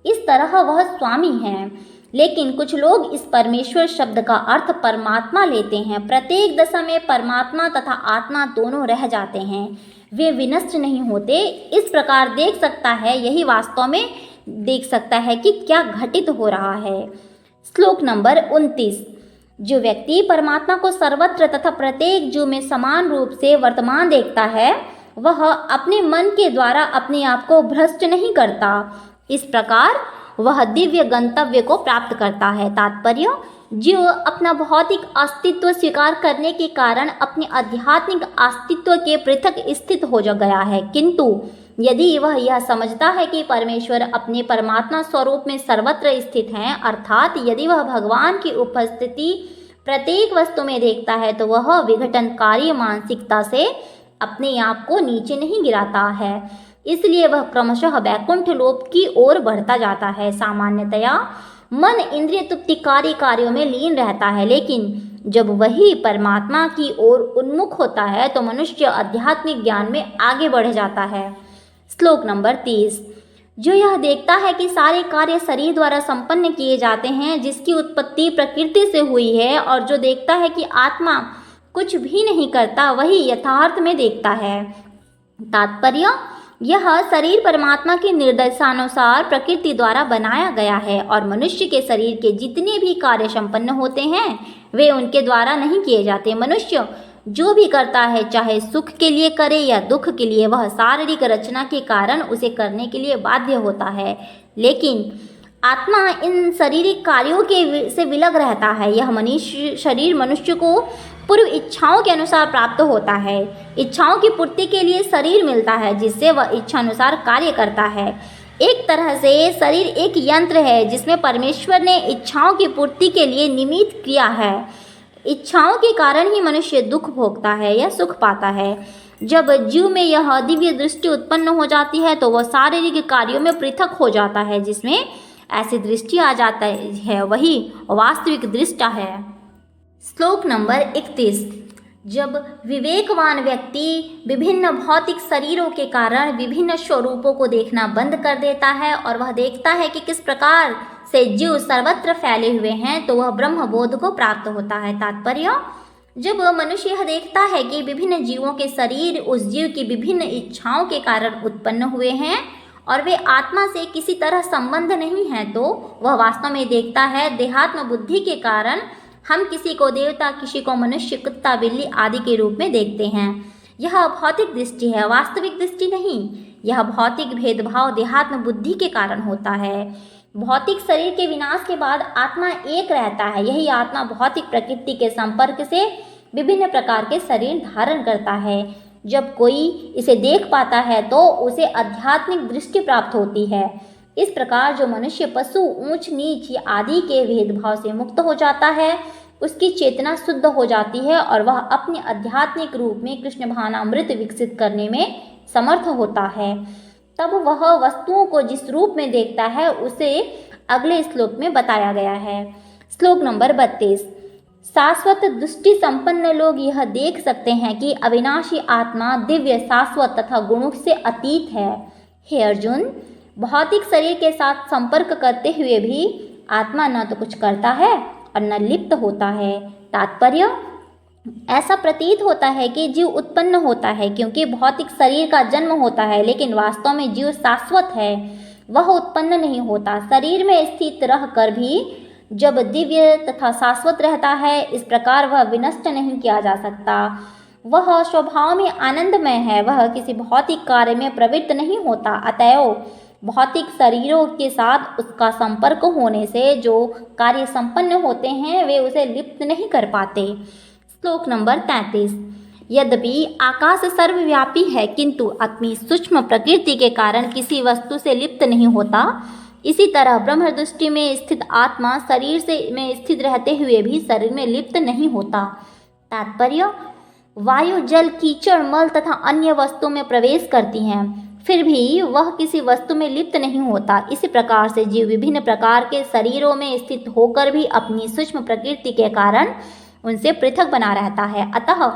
इस तरह वह स्वामी है। लेकिन कुछ लोग इस परमेश्वर शब्द का अर्थ परमात्मा लेते हैं। प्रत्येक दशा में परमात्मा तथा आत्मा दोनों रह जाते हैं, वे विनष्ट नहीं होते। इस प्रकार देख सकता है, यही वास्तव में देख सकता है कि क्या घटित हो रहा है। श्लोक नंबर 29। जो व्यक्ति परमात्मा को सर्वत्र तथा प्रत्येक जीव में समान रूप से वर्तमान देखता है वह अपने मन के द्वारा अपने आप को भ्रष्ट नहीं करता। इस प्रकार वह दिव्य गंतव्य को प्राप्त करता है। तात्पर्य, जीव अपना भौतिक अस्तित्व स्वीकार करने के कारण अपने आध्यात्मिक अस्तित्व के पृथक स्थित हो गया है, किंतु यदि वह यह समझता है कि परमेश्वर अपने परमात्मा स्वरूप में सर्वत्र स्थित हैं, अर्थात यदि वह भगवान की उपस्थिति प्रत्येक वस्तु में देखता है तो वह विघटनकारी मानसिकता से अपने आप को नीचे नहीं गिराता है। इसलिए वह क्रमशः वैकुंठ लोक की ओर बढ़ता जाता है। सामान्यतया मन इंद्रिय तृप्तिकारी कार्यों में लीन रहता है, लेकिन जब वही परमात्मा की ओर उन्मुख होता है तो मनुष्य आध्यात्मिक ज्ञान में आगे बढ़ जाता है। श्लोक नंबर 30। जो यह देखता है कि सारे कार्य शरीर द्वारा संपन्न किए जाते हैं, जिसकी उत्पत्ति प्रकृति से हुई है, और जो देखता है कि आत्मा कुछ भी नहीं करता, वही यथार्थ में देखता है। तात्पर्य, यह शरीर परमात्मा के निर्देशानुसार प्रकृति द्वारा बनाया गया है और मनुष्य के शरीर के जितने भी कार्य संपन्न होते हैं वे उनके द्वारा नहीं किए जाते। मनुष्य जो भी करता है, चाहे सुख के लिए करे या दुख के लिए, वह शारीरिक रचना के कारण उसे करने के लिए बाध्य होता है। लेकिन आत्मा इन शारीरिक कार्यों के से विलग रहता है। यह शरीर मनुष्य को पूर्व इच्छाओं के अनुसार प्राप्त होता है। इच्छाओं की पूर्ति के लिए शरीर मिलता है, जिससे वह इच्छानुसार कार्य करता है। एक तरह से शरीर एक यंत्र है जिसमें परमेश्वर ने इच्छाओं की पूर्ति के लिए निमित्त किया है। इच्छाओं के कारण ही मनुष्य दुख भोगता है या सुख पाता है। जब जीव में यह दिव्य दृष्टि उत्पन्न हो जाती है तो वह शारीरिक कार्यों में पृथक हो जाता है। जिसमें ऐसी दृष्टि आ जाता है वही वास्तविक दृष्टा है। श्लोक नंबर 31। जब विवेकवान व्यक्ति विभिन्न भौतिक शरीरों के कारण विभिन्न स्वरूपों को देखना बंद कर देता है और वह देखता है कि किस प्रकार से जीव सर्वत्र फैले हुए हैं, तो वह ब्रह्मबोध को प्राप्त होता है। तात्पर्य, जब मनुष्य यह देखता है कि विभिन्न जीवों के शरीर उस जीव की विभिन्न इच्छाओं के कारण उत्पन्न हुए हैं और वे आत्मा से किसी तरह संबंध नहीं है, तो वह वास्तव में देखता है देहात्म बुद्धि के कारण हम किसी को देवता, किसी को मनुष्य, कुत्ता, बिल्ली आदि के रूप में देखते हैं। यह भौतिक दृष्टि है, वास्तविक दृष्टि नहीं। यह भौतिक भेदभाव देहात्म बुद्धि के कारण होता है। भौतिक शरीर के विनाश के बाद आत्मा एक रहता है। यही आत्मा भौतिक प्रकृति के संपर्क से विभिन्न प्रकार के शरीर धारण करता है। जब कोई इसे देख पाता है तो उसे आध्यात्मिक दृष्टि प्राप्त होती है। इस प्रकार जो मनुष्य पशु, ऊंच नीच आदि के भेदभाव से मुक्त हो जाता है, उसकी चेतना शुद्ध हो जाती है और वह अपने आध्यात्मिक रूप में कृष्ण भावनामृत विकसित करने में समर्थ होता है। तब वह वस्तुओं को जिस रूप में देखता है उसे अगले श्लोक में बताया गया है। श्लोक नंबर 32। शाश्वत दृष्टि संपन्न लोग यह देख सकते हैं कि अविनाशी आत्मा दिव्य, शाश्वत तथा गुणों से अतीत है। हे अर्जुन, भौतिक शरीर के साथ संपर्क करते हुए भी आत्मा न तो कुछ करता है और न लिप्त होता है। तात्पर्य, ऐसा प्रतीत होता है कि जीव उत्पन्न होता है क्योंकि भौतिक शरीर का जन्म होता है, लेकिन वास्तव में जीव शाश्वत है, वह उत्पन्न नहीं होता। शरीर में स्थित रहकर भी जब दिव्य तथा शाश्वत रहता है, इस प्रकार वह विनष्ट नहीं किया जा सकता। वह स्वभाव में आनंदमय है, वह किसी भौतिक कार्य में प्रवृत्त नहीं होता। अतएव भौतिक शरीरों के साथ उसका संपर्क होने से जो कार्य संपन्न होते हैं वे उसे लिप्त नहीं कर पाते। श्लोक नंबर 33। यद्यपि आकाश सर्वव्यापी है किंतु अपनी सूक्ष्म प्रकृति के कारण किसी वस्तु से लिप्त नहीं होता। इसी तरह ब्रह्म दृष्टि में स्थित आत्मा शरीर में स्थित रहते हुए भी शरीर में लिप्त नहीं होता। तात्पर्य, वायु, जल, कीचड़, मल तथा अन्य वस्तुओं में प्रवेश करती हैं, फिर भी वह किसी वस्तु में लिप्त नहीं होता। इसी प्रकार से जीव विभिन्न प्रकार के शरीरों में स्थित होकर भी अपनी सूक्ष्म प्रकृति के कारण उनसे पृथक बना रहता है। अतः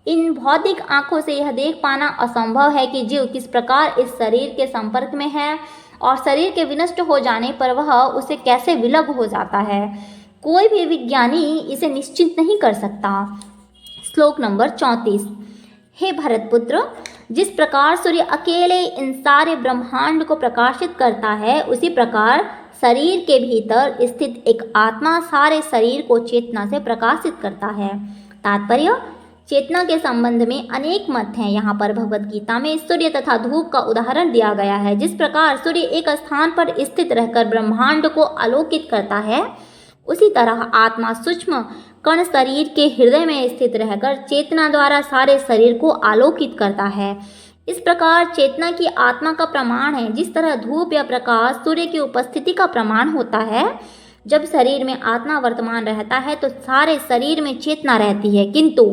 इन भौतिक आंखों से यह देख पाना असंभव है कि जीव किस प्रकार इस शरीर के संपर्क में है और शरीर के विनष्ट हो जाने पर वह उसे कैसे विलग हो जाता है। कोई भी विज्ञानी इसे निश्चित नहीं कर सकता। श्लोक नंबर 34। हे भरतपुत्र, जिस प्रकार सूर्य अकेले इन सारे ब्रह्मांड को प्रकाशित करता है, उसी प्रकार शरीर के भीतर स्थित एक आत्मा सारे शरीर को चेतना से प्रकाशित करता है। तात्पर्य, चेतना के संबंध में अनेक मत हैं। यहाँ पर भगवद गीता में सूर्य तथा धूप का उदाहरण दिया गया है। जिस प्रकार सूर्य एक स्थान पर स्थित रहकर ब्रह्मांड को आलोकित करता है, उसी तरह आत्मा सूक्ष्म कण शरीर के हृदय में स्थित रहकर चेतना द्वारा सारे शरीर को आलोकित करता है। इस प्रकार चेतना की आत्मा का प्रमाण है। जिस तरह धूप या प्रकाश सूर्य की उपस्थिति का प्रमाण होता है, जब शरीर में आत्मा वर्तमान रहता है तो सारे शरीर में चेतना रहती है, किंतु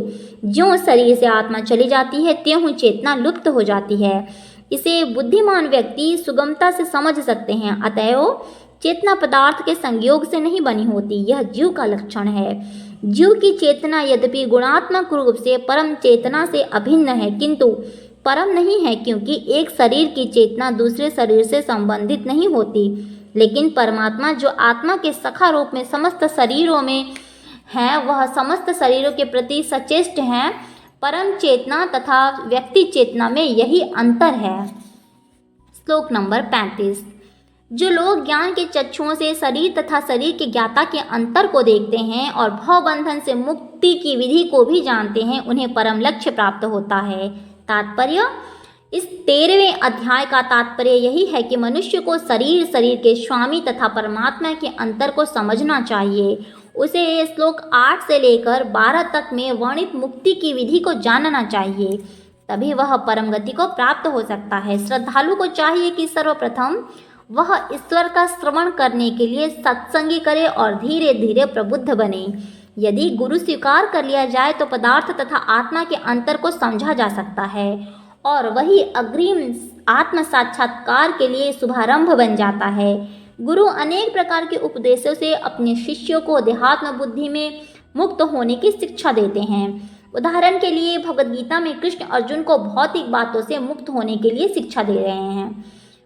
ज्यों शरीर से आत्मा चली जाती है त्यों चेतना लुप्त हो जाती है। इसे बुद्धिमान व्यक्ति सुगमता से समझ सकते हैं। अतएव चेतना पदार्थ के संयोग से नहीं बनी होती, यह जीव का लक्षण है। जीव की चेतना यद्यपि गुणात्मक रूप से परम चेतना से अभिन्न है, किंतु परम नहीं है, क्योंकि एक शरीर की चेतना दूसरे शरीर से संबंधित नहीं होती। लेकिन परमात्मा जो आत्मा के सखा रूप में समस्त शरीरों में है, वह समस्त शरीरों के प्रति सचेष्ट हैं। परम चेतना तथा व्यक्ति चेतना में यही अंतर है। श्लोक नंबर 35। जो लोग ज्ञान के चक्षुओं से शरीर तथा शरीर के ज्ञाता के अंतर को देखते हैं और भवबंधन से मुक्ति की विधि को भी जानते हैं, उन्हें परम लक्ष्य प्राप्त होता है। तात्पर्य, इस 13वें अध्याय का तात्पर्य यही है कि मनुष्य को शरीर के स्वामी तथा परमात्मा के अंतर को समझना चाहिए। उसे श्लोक 8 से लेकर 12 तक में वर्णित मुक्ति की विधि को जानना चाहिए, तभी वह परम गति को प्राप्त हो सकता है। श्रद्धालु को चाहिए कि सर्वप्रथम वह ईश्वर का श्रवण करने के लिए सत्संगी करे और धीरे धीरे प्रबुद्ध बने। यदि गुरु स्वीकार कर लिया जाए तो पदार्थ तथा आत्मा के अंतर को समझा जा सकता है और वही अग्रिम आत्म साक्षात्कार के लिए शुभारंभ बन जाता है। गुरु अनेक प्रकार के उपदेशों से अपने शिष्यों को देहात्म बुद्धि में मुक्त होने की शिक्षा देते हैं। उदाहरण के लिए भगवद गीता में कृष्ण अर्जुन को भौतिक बातों से मुक्त होने के लिए शिक्षा दे रहे हैं।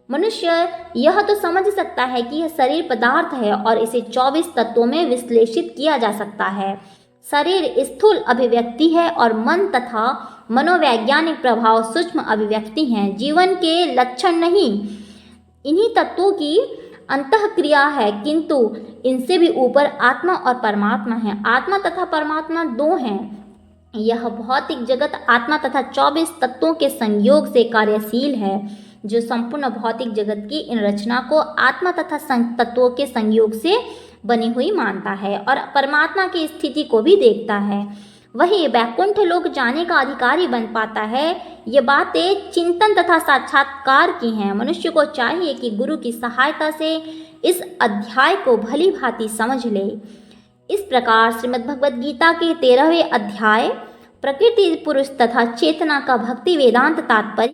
मनुष्य यह तो समझ सकता है कि यह शरीर पदार्थ है और इसे 24 तत्वों में विश्लेषित किया जा सकता है। शरीर स्थूल अभिव्यक्ति है और मन तथा मनोवैज्ञानिक प्रभाव सूक्ष्म अभिव्यक्ति हैं, जीवन के लक्षण नहीं। इन्हीं तत्वों की अंतःक्रिया है, किंतु इनसे भी ऊपर आत्मा और परमात्मा है। आत्मा तथा परमात्मा दो हैं। यह भौतिक जगत आत्मा तथा 24 तत्वों के संयोग से कार्यशील है। जो संपूर्ण भौतिक जगत की इन रचना को आत्मा तथा तत्वों के संयोग से बनी हुई मानता है और परमात्मा की स्थिति को भी देखता है, वही वैकुंठ लोक जाने का अधिकारी बन पाता है। ये बातें चिंतन तथा साक्षात्कार की हैं। मनुष्य को चाहिए कि गुरु की सहायता से इस अध्याय को भली भांति समझ ले। इस प्रकार श्रीमद् भगवद गीता के 13वें अध्याय प्रकृति, पुरुष तथा चेतना का भक्ति वेदांत तात्पर्य